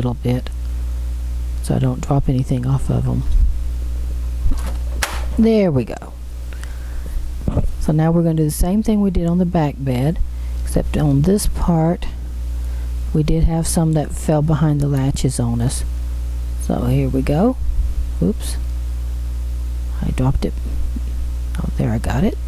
little bit so I don't drop anything off of them. There we go. So now we're going to do the same thing we did on the back bed, except on this part we did have some that fell behind the latches on us. So here we go. Oops, I dropped it. Oh, there, I got it.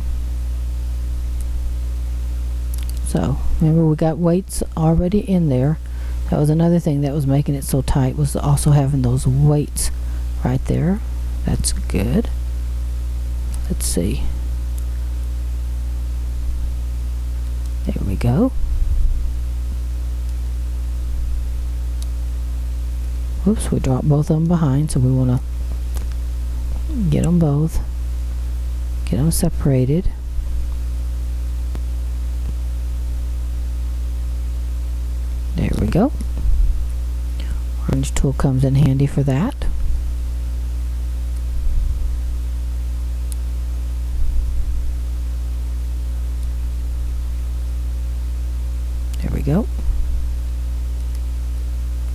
So remember, we got weights already in there. That was another thing that was making it so tight, was also having those weights right there. That's good. Let's see. There we go. Oops, we dropped both of them behind, so we want to get them both. Get them separated. There we go. Orange tool comes in handy for that. There we go.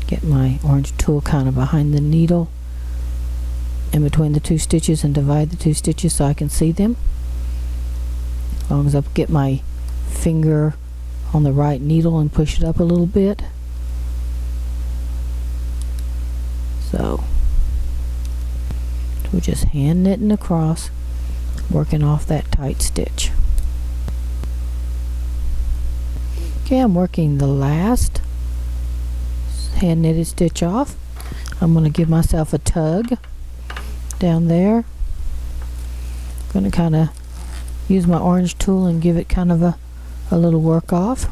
Get my orange tool kind of behind the needle in between the two stitches and divide the two stitches so I can see them. As long as I get my finger on the right needle and push it up a little bit. So we're just hand knitting across, working off that tight stitch. Okay, I'm working the last hand knitted stitch off. I'm going to give myself a tug down there. I'm going to kind of use my orange tool and give it kind of a little work off.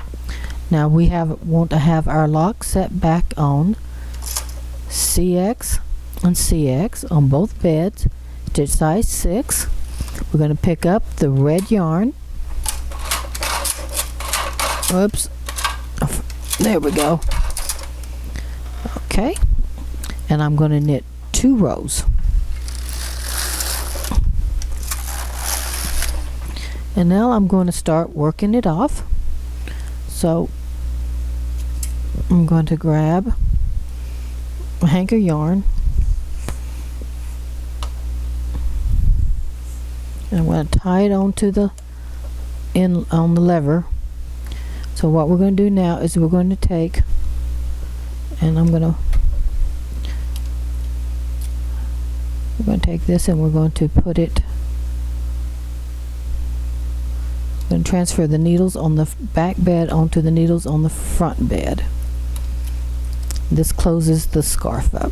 Now we want to have our lock set back on CX and CX on both beds, stitch size 6. We're going to pick up the red yarn. Whoops. There we go. Okay, and I'm going to knit 2 rows. And now I'm going to start working it off. So I'm going to grab a hank of yarn, and I'm going to tie it onto the on the lever. So what we're going to do now is we're going to take, and we're going to take this and we're going to put it, we're going to transfer the needles on the back bed onto the needles on the front bed. This closes the scarf up.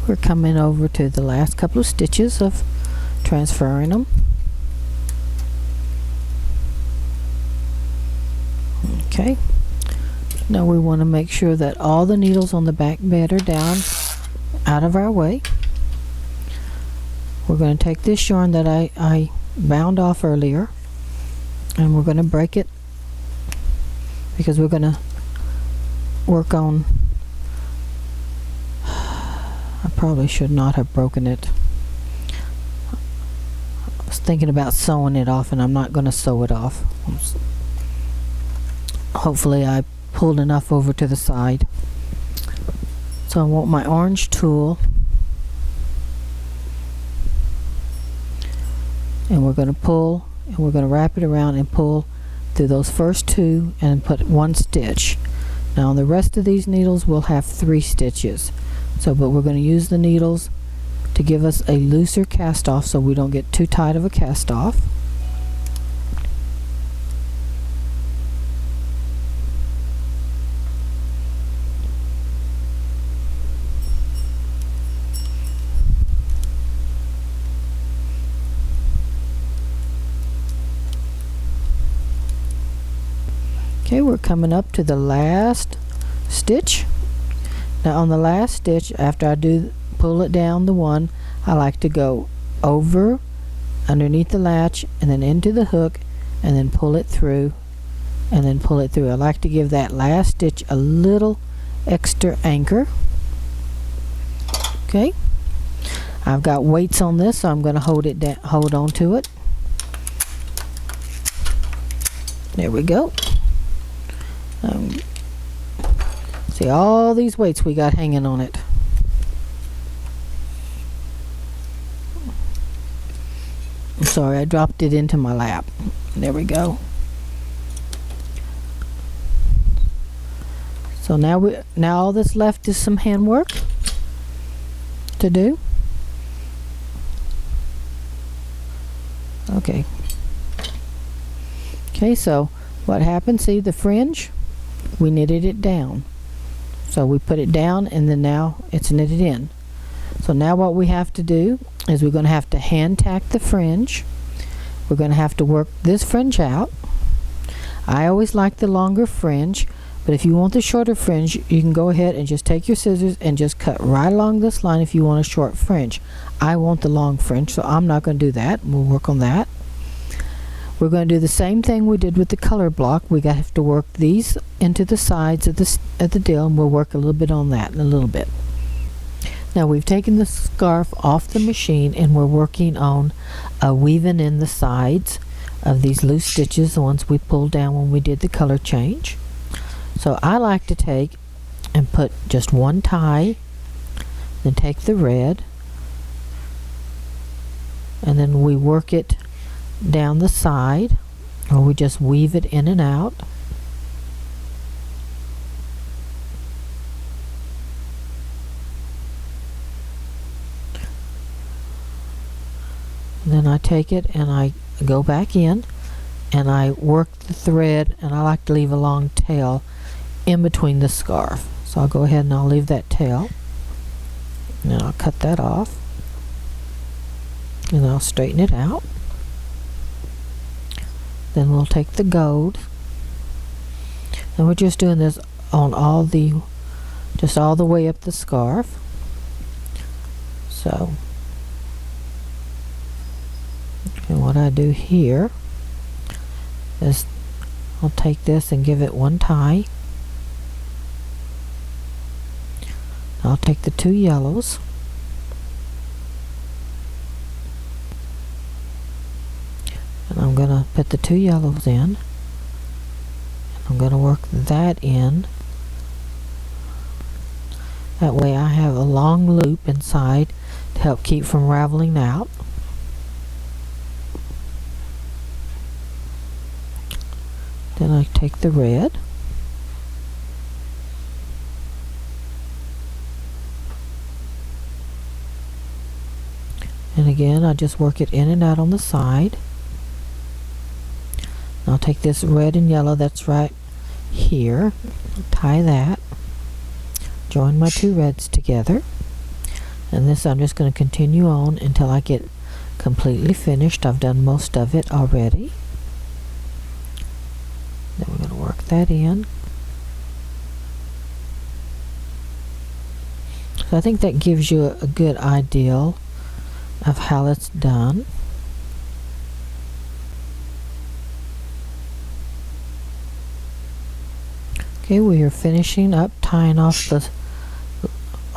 We're coming over to the last couple of stitches of transferring them. Okay, now we want to make sure that all the needles on the back bed are down out of our way. We're going to take this yarn that I bound off earlier, and we're going to break it because we're going to work on, I probably should not have broken it. I was thinking about sewing it off, and I'm not going to sew it off. Hopefully I pulled enough over to the side. So I want my orange tool, and we're going to pull, and we're going to wrap it around and pull through those first 2 and put 1 stitch. Now on the rest of these needles we'll have 3 stitches. So, but we're going to use the needles to give us a looser cast off so we don't get too tight of a cast off. Okay, we're coming up to the last stitch. Now on the last stitch, after I do pull it down the one, I like to go over underneath the latch and then into the hook and then pull it through and then pull it through. I like to give that last stitch a little extra anchor. Okay, I've got weights on this, so I'm going to hold on to it. There we go. See all these weights we got hanging on it. I'm sorry, I dropped it into my lap. There we go. So now all that's left is some handwork to do. Okay. Okay, so what happened? See the fringe? We knitted it down. So we put it down and then now it's knitted in. So now what we have to do is we're going to have to hand tack the fringe. We're going to have to work this fringe out. I always like the longer fringe, but if you want the shorter fringe, you can go ahead and just take your scissors and just cut right along this line if you want a short fringe. I want the long fringe, so I'm not going to do that. We'll work on that. We're going to do the same thing we did with the color block. We have to work these into the sides of the dill, and we'll work a little bit on that in a little bit. Now we've taken the scarf off the machine and we're working on weaving in the sides of these loose stitches, the ones we pulled down when we did the color change. So I like to take and put just one tie, then take the red, and then we work it down the side, or we just weave it in and out. And then I take it and I go back in and I work the thread, and I like to leave a long tail in between the scarf. So I'll go ahead and I'll leave that tail and I'll cut that off and I'll straighten it out. Then we'll take the gold, and we're just doing this on just all the way up the scarf. So, and what I do here is I'll take this and give it one tie. I'll take the two yellows, and I'm going to put the two yellows in, and I'm going to work that in. That way I have a long loop inside to help keep from raveling out. Then I take the red, and again I just work it in and out on the side. I'll take this red and yellow that's right here, tie that, join my two reds together, and this I'm just going to continue on until I get completely finished. I've done most of it already. Then we're going to work that in. So I think that gives you a good idea of how it's done. Okay, we are finishing up tying off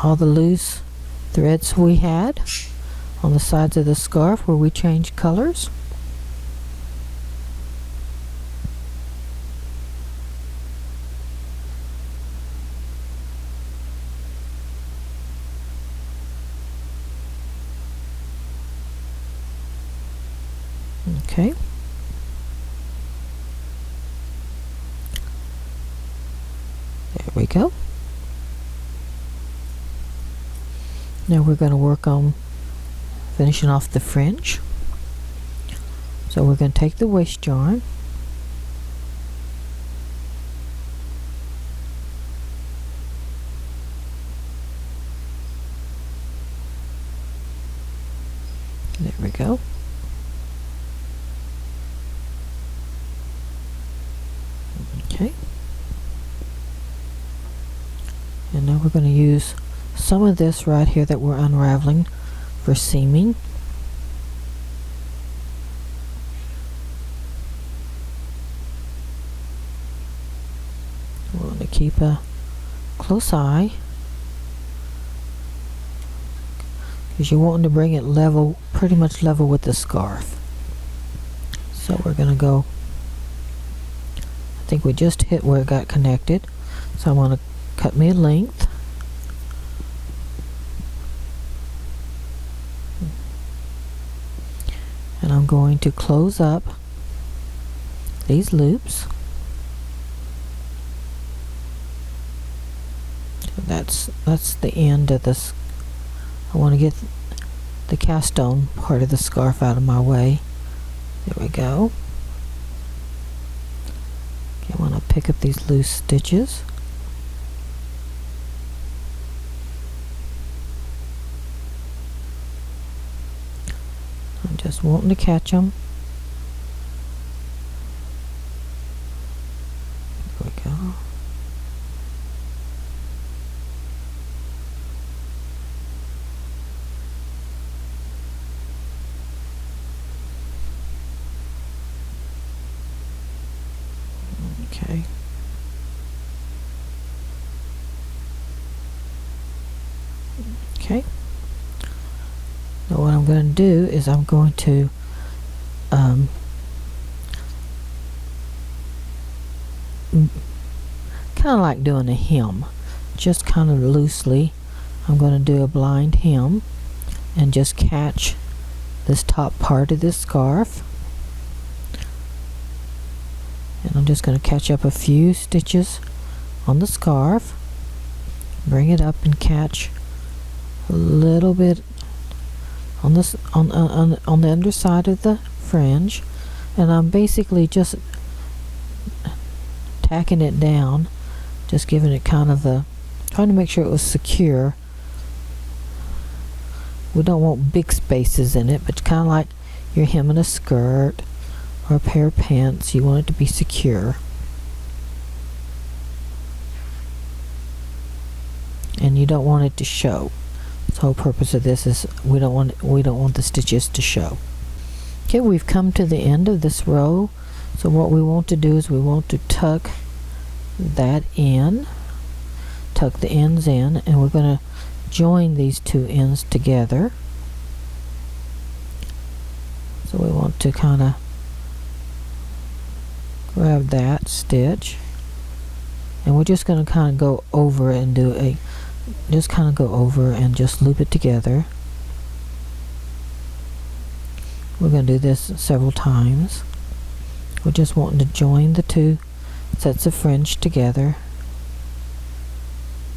all the loose threads we had on the sides of the scarf where we changed colors. Okay. There we go. Now we're going to work on finishing off the fringe. So we're going to take the waist yarn, there we go. Okay. And now we're going to use some of this right here that we're unraveling for seaming. keep a close eye, because you want to bring it level, pretty much level with the scarf. So we're going to go, I think we just hit where it got connected, so I'm going to cut me a length. And I'm going to close up these loops. So that's the end of this. I want to get the cast on part of the scarf out of my way. There we go. Okay, I want to pick up these loose stitches. I'm just wanting to catch them. There we go. Okay. Okay. Now what I'm going to do is I'm going to kind of like doing a hem, just kind of loosely. I'm going to do a blind hem and just catch this top part of this scarf. And I'm just going to catch up a few stitches on the scarf, bring it up and catch a little bit on this on the underside of the fringe, and I'm basically just tacking it down, just giving it kind of the, trying to make sure it was secure. We don't want big spaces in it, but kind of like you're hemming a skirt or a pair of pants. You want it to be secure. And you don't want it to show. The whole purpose of this is we don't want the stitches to show. Okay, we've come to the end of this row. So what we want to do is we want to tuck that in, tuck the ends in, and we're going to join these two ends together. So we want to kind of grab that stitch, and we're just going to kind of go over and do a, just kind of go over and just loop it together. We're going to do this several times. We're just wanting to join the two sets of fringe together.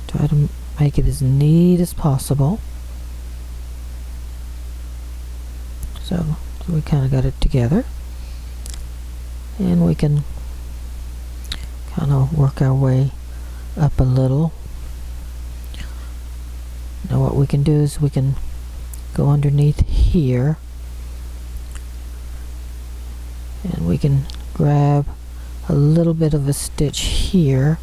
Try to make it as neat as possible. So we kind of got it together, and we can kind of work our way up a little. Now what we can do is we can go underneath here, and we can grab a little bit of a stitch here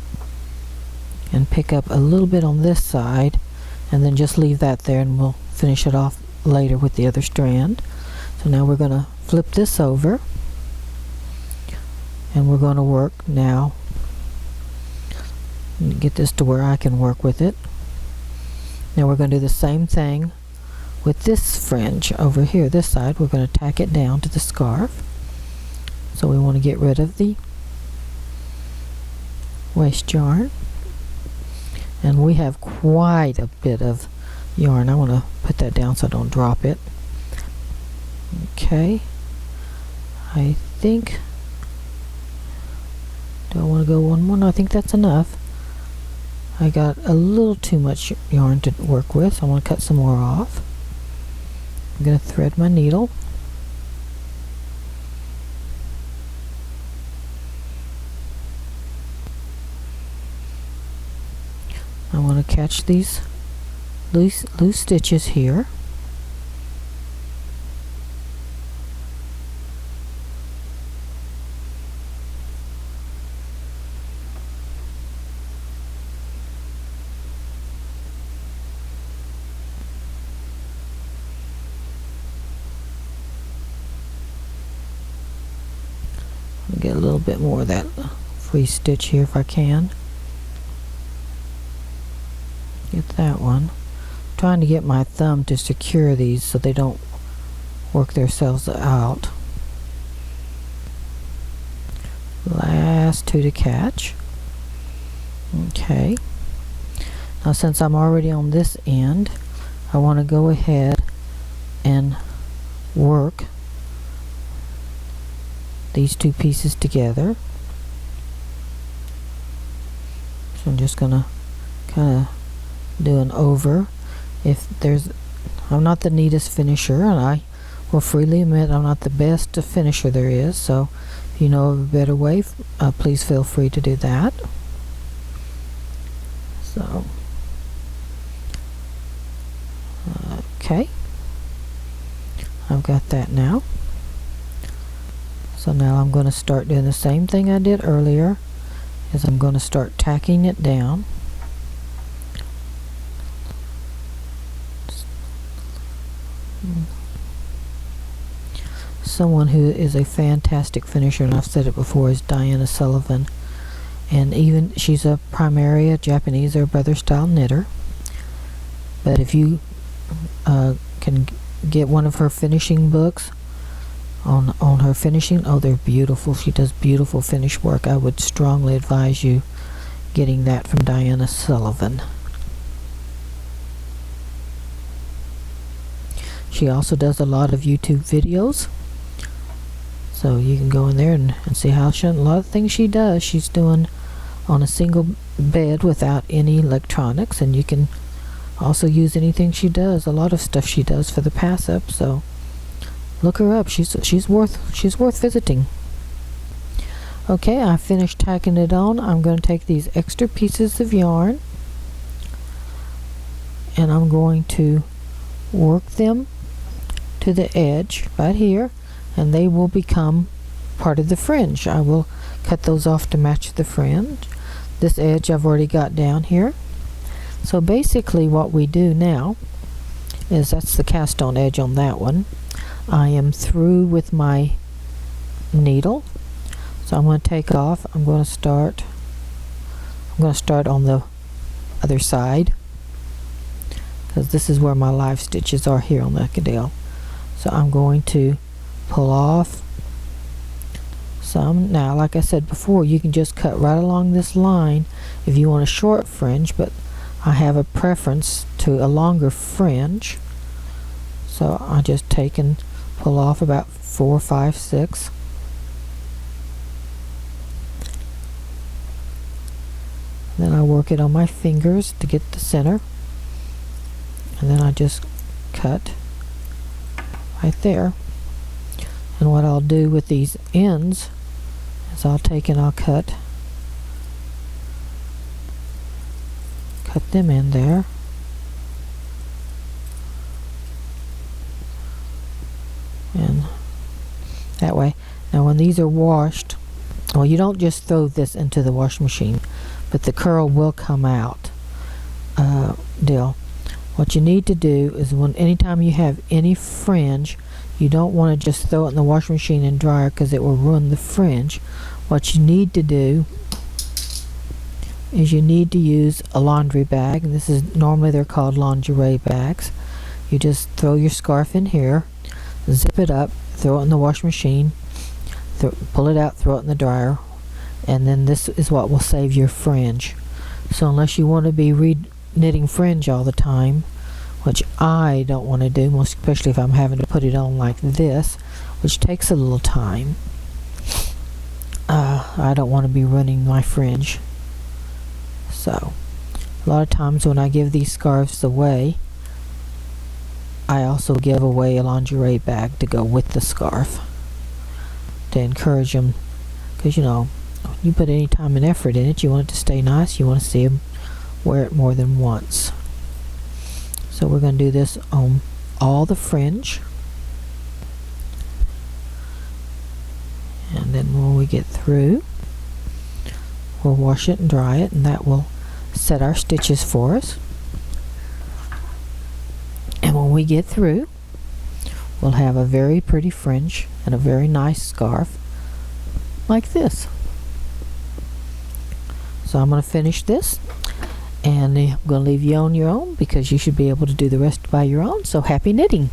and pick up a little bit on this side, and then just leave that there, and we'll finish it off later with the other strand. So now we're going to flip this over, and we're going to work now, get this to where I can work with it. Now we're going to do the same thing with this fringe over here, this side. We're going to tack it down to the scarf. So we want to get rid of the waste yarn, and we have quite a bit of yarn. I want to put that down so I don't drop it. Okay, I think, do I want to go one more? No, I think that's enough. I got a little too much yarn to work with, so I want to cut some more off. I'm going to thread my needle. I want to catch these loose stitches here. Get a little bit more of that free stitch here if I can. get that one. I'm trying to get my thumb to secure these so they don't work themselves out. Last two to catch. Okay. Now since I'm already on this end, I want to go ahead and work these two pieces together. So I'm just gonna kind of do an over. I'm not the neatest finisher, and I will freely admit I'm not the best finisher there is, so if you know of a better way, please feel free to do that. So okay, I've got that now. So now I'm going to start doing the same thing I did earlier, is I'm going to start tacking it down. Someone who is a fantastic finisher, and I've said it before, is Diana Sullivan, and even she's a primary Japanese or brother style knitter. But if you can get one of her finishing books on her finishing, oh, they're beautiful. She does beautiful finish work. I would strongly advise you getting that from Diana Sullivan. She also does a lot of YouTube videos, so you can go in there and see how a lot of things she does. She's doing on a single bed without any electronics, and you can also use anything she does. A lot of stuff she does for the Passap, so look her up. She's worth visiting. Okay, I finished tacking it on. I'm going to take these extra pieces of yarn and I'm going to work them to the edge right here, and they will become part of the fringe. I will cut those off to match the fringe. This edge I've already got down here. So basically what we do now is, that's the cast on edge on that one. I am through with my needle, so I'm going to take off. I'm going to start on the other side, because this is where my live stitches are here on the deal. So I'm going to pull off some. Now, like I said before, you can just cut right along this line if you want a short fringe, but I have a preference to a longer fringe, so I just take and pull off about 4, 5, 6. Then I work it on my fingers to get the center, and then I just cut right there. And what I'll do with these ends is I'll take and I'll cut them in there. And that way. Now when these are washed, well, you don't just throw this into the washing machine, but the curl will come out. What you need to do is, anytime you have any fringe, you don't want to just throw it in the washing machine and dryer, because it will ruin the fringe. What you need to do is you need to use a laundry bag, and this is normally they're called lingerie bags. You just throw your scarf in here, zip it up, throw it in the washing machine, pull it out, throw it in the dryer, and then this is what will save your fringe. So unless you want to be knitting fringe all the time, which I don't want to do, most especially if I'm having to put it on like this, which takes a little time, I don't want to be running my fringe. So a lot of times when I give these scarves away, I also give away a lingerie bag to go with the scarf, to encourage them, because you put any time and effort in it, you want it to stay nice, you want to see them wear it more than once. So we're going to do this on all the fringe, and then when we get through, we'll wash it and dry it, and that will set our stitches for us. And when we get through, we'll have a very pretty fringe and a very nice scarf like this. So I'm going to finish this, And I'm going to leave you on your own because you should be able to do the rest by your own. So happy knitting.